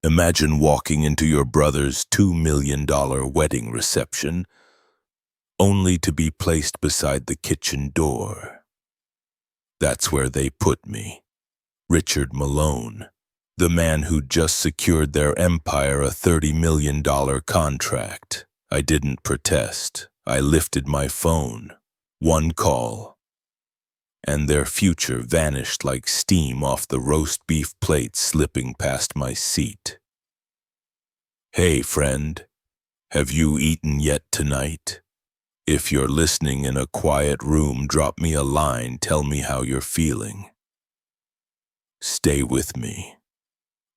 Imagine walking into your brother's $2 million wedding reception, only to be placed beside the kitchen door. That's where they put me. Richard Malone, the man who'd just secured their empire a $30 million contract. I didn't protest. I lifted my phone. One call, and their future vanished like steam off the roast beef plate slipping past my seat. Hey, friend, have you eaten yet tonight? If you're listening in a quiet room, drop me a line, tell me how you're feeling. Stay with me.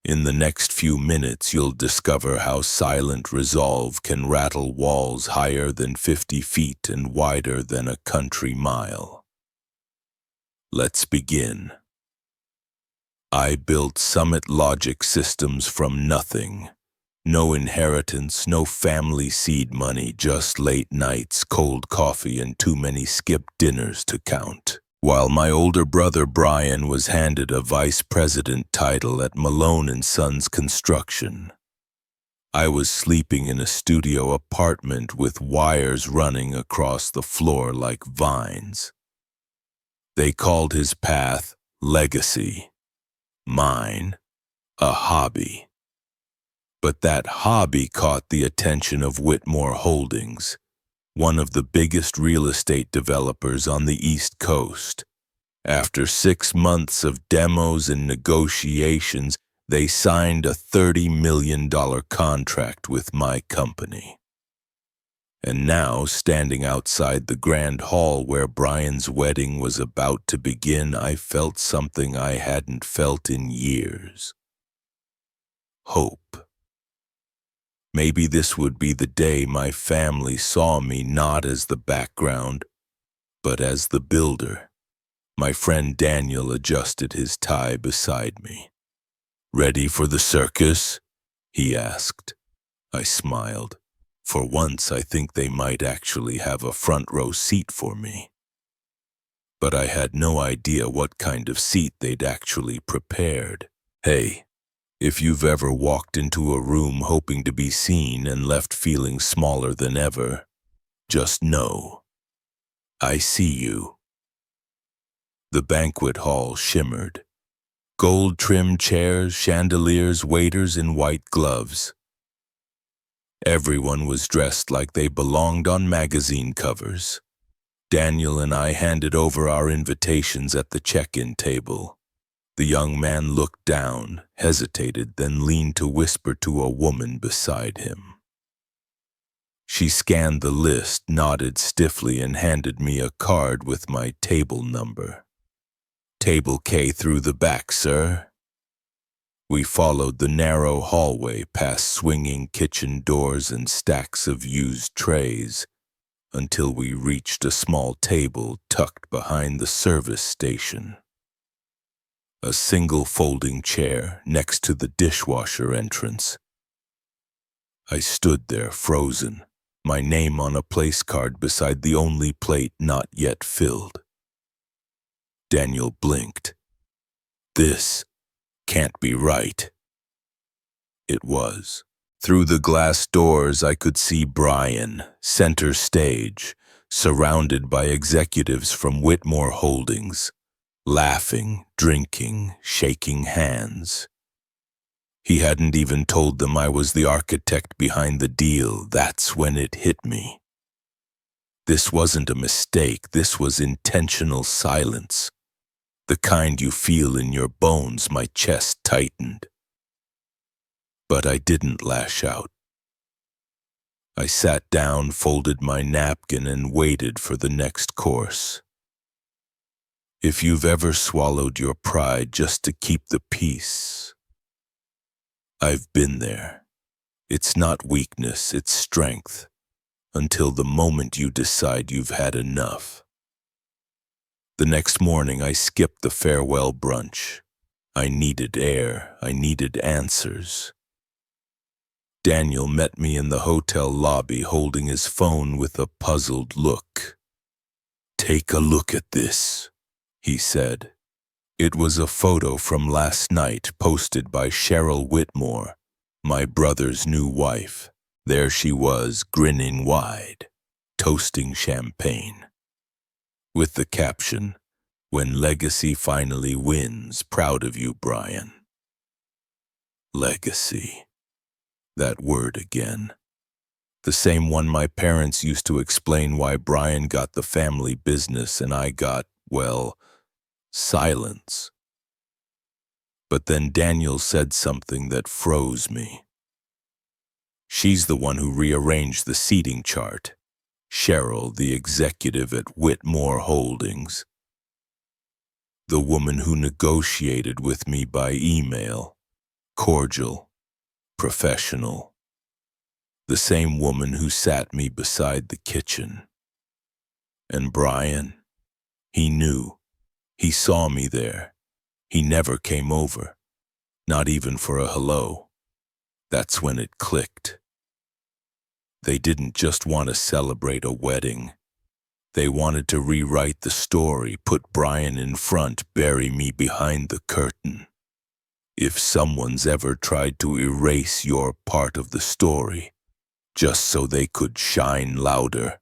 In the next few minutes, you'll discover how silent resolve can rattle walls higher than 50 feet and wider than a country mile. Let's begin. I built Summit Logic systems from nothing. No inheritance, no family seed money, just late nights, cold coffee, and too many skipped dinners to count. While my older brother Brian was handed a vice president title at Malone & Sons Construction, I was sleeping in a studio apartment with wires running across the floor like vines. They called his path legacy, mine a hobby. But that hobby caught the attention of Whitmore Holdings, one of the biggest real estate developers on the East Coast. After 6 months of demos and negotiations, they signed a $30 million contract with my company. And now, standing outside the grand hall where Brian's wedding was about to begin, I felt something I hadn't felt in years. Hope. Maybe this would be the day my family saw me not as the background, but as the builder. My friend Daniel adjusted his tie beside me. "Ready for the circus?" he asked. I smiled. For once, I think they might actually have a front row seat for me. But I had no idea what kind of seat they'd actually prepared. Hey, if you've ever walked into a room hoping to be seen and left feeling smaller than ever, just know, I see you. The banquet hall shimmered. Gold-trimmed chairs, chandeliers, waiters in white gloves. Everyone was dressed like they belonged on magazine covers. Daniel and I handed over our invitations at the check-in table. The young man looked down, hesitated, then leaned to whisper to a woman beside him. She scanned the list, nodded stiffly, and handed me a card with my table number. "Table K through the back, sir." We followed the narrow hallway past swinging kitchen doors and stacks of used trays until we reached a small table tucked behind the service station. A single folding chair next to the dishwasher entrance. I stood there frozen, my name on a place card beside the only plate not yet filled. Daniel blinked. "This can't be right." It was. Through the glass doors I could see Brian, center stage, surrounded by executives from Whitmore Holdings, laughing, drinking, shaking hands. He hadn't even told them I was the architect behind the deal. That's when it hit me. This wasn't a mistake, this was intentional silence. The kind you feel in your bones. My chest tightened. But I didn't lash out. I sat down, folded my napkin, and waited for the next course. If you've ever swallowed your pride just to keep the peace, I've been there. It's not weakness, it's strength, until the moment you decide you've had enough. The next morning I skipped the farewell brunch. I needed air, I needed answers. Daniel met me in the hotel lobby holding his phone with a puzzled look. "Take a look at this," he said. It was a photo from last night posted by Cheryl Whitmore, My brother's new wife. There she was, grinning wide, toasting champagne. With the caption, "When legacy finally wins, proud of you, Brian." Legacy. That word again. The same one my parents used to explain why Brian got the family business and I got, well, silence. But then Daniel said something that froze me. She's the one who rearranged the seating chart. Cheryl, the executive at Whitmore Holdings. The woman who negotiated with me by email. Cordial, professional. The same woman who sat me beside the kitchen. And Brian, he knew. He saw me there. He never came over, not even for a hello. That's when it clicked. They didn't just want to celebrate a wedding. They wanted to rewrite the story, put Brian in front, bury me behind the curtain. If someone's ever tried to erase your part of the story, just so they could shine louder,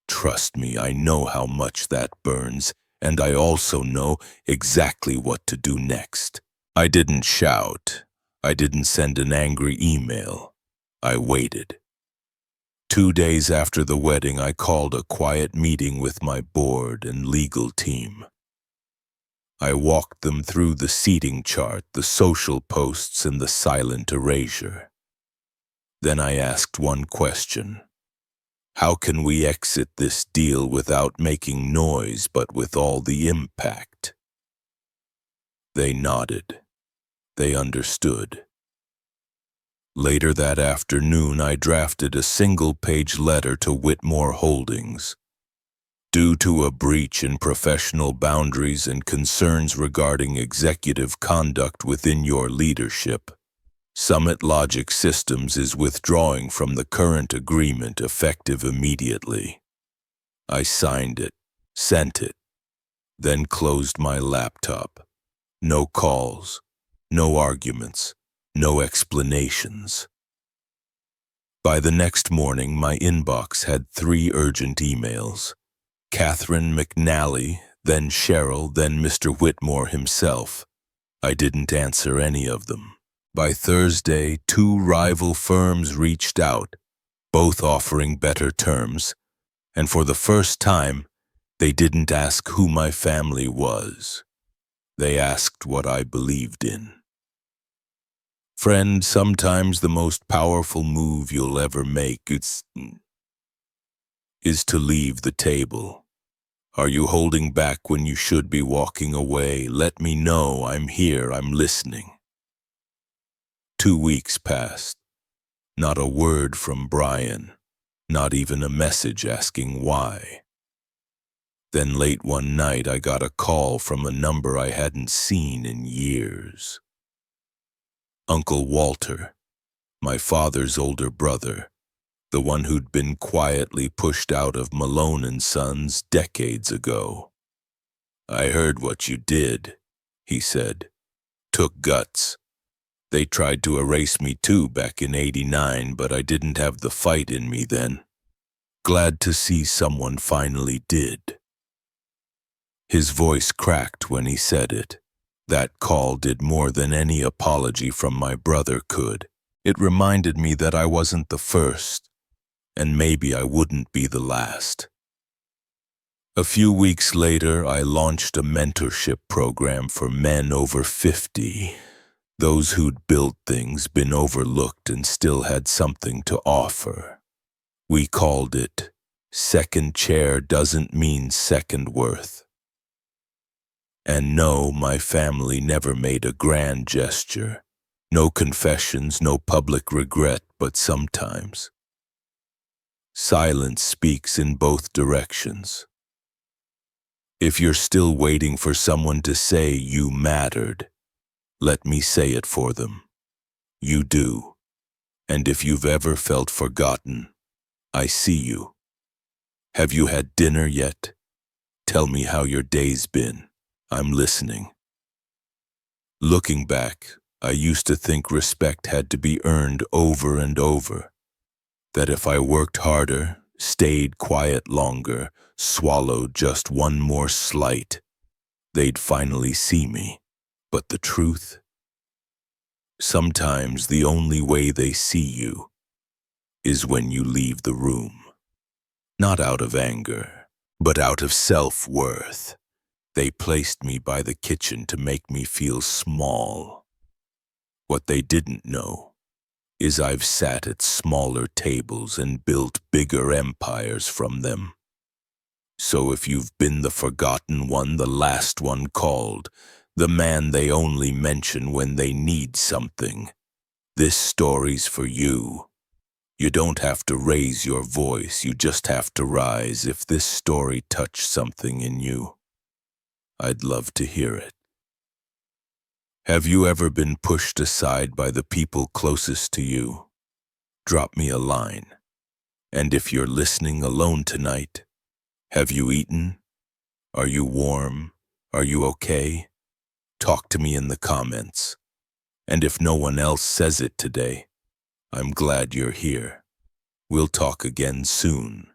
trust me, I know how much that burns, and I also know exactly what to do next. I didn't shout. I didn't send an angry email. I waited. 2 days after the wedding, I called a quiet meeting with my board and legal team. I walked them through the seating chart, the social posts, and the silent erasure. Then I asked one question. How can we exit this deal without making noise but with all the impact? They nodded. They understood. Later that afternoon, I drafted a single-page letter to Whitmore Holdings. Due to a breach in professional boundaries and concerns regarding executive conduct within your leadership, Summit Logic Systems is withdrawing from the current agreement effective immediately. I signed it, sent it, then closed my laptop. No calls, no arguments, no explanations. By the next morning, my inbox had 3 urgent emails. Catherine McNally, then Cheryl, then Mr. Whitmore himself. I didn't answer any of them. By Thursday, 2 rival firms reached out, both offering better terms, and for the first time, they didn't ask who my family was. They asked what I believed in. Friend, sometimes the most powerful move you'll ever make is to leave the table. Are you holding back when you should be walking away? Let me know. I'm here. I'm listening. 2 weeks passed. Not a word from Brian. Not even a message asking why. Then late one night, I got a call from a number I hadn't seen in years. Uncle Walter, my father's older brother, the one who'd been quietly pushed out of Malone and Sons decades ago. I heard what you did, he said. Took guts. They tried to erase me too back in '89, but I didn't have the fight in me then. Glad to see someone finally did. His voice cracked when he said it. That call did more than any apology from my brother could. It reminded me that I wasn't the first, and maybe I wouldn't be the last. A few weeks later, I launched a mentorship program for men over 50, those who'd built things, been overlooked, and still had something to offer. We called it Second Chair Doesn't Mean Second Worth. And no, my family never made a grand gesture. No confessions, no public regret, but sometimes silence speaks in both directions. If you're still waiting for someone to say you mattered, let me say it for them. You do. And if you've ever felt forgotten, I see you. Have you had dinner yet? Tell me how your day's been. I'm listening. Looking back, I used to think respect had to be earned over and over, that if I worked harder, stayed quiet longer, swallowed just one more slight, they'd finally see me. But the truth? Sometimes the only way they see you is when you leave the room. Not out of anger, but out of self-worth. They placed me by the kitchen to make me feel small. What they didn't know is I've sat at smaller tables and built bigger empires from them. So if you've been the forgotten one, the last one called, the man they only mention when they need something, this story's for you. You don't have to raise your voice, you just have to rise. If this story touched something in you, I'd love to hear it. Have you ever been pushed aside by the people closest to you? Drop me a line. And if you're listening alone tonight, have you eaten? Are you warm? Are you okay? Talk to me in the comments. And if no one else says it today, I'm glad you're here. We'll talk again soon.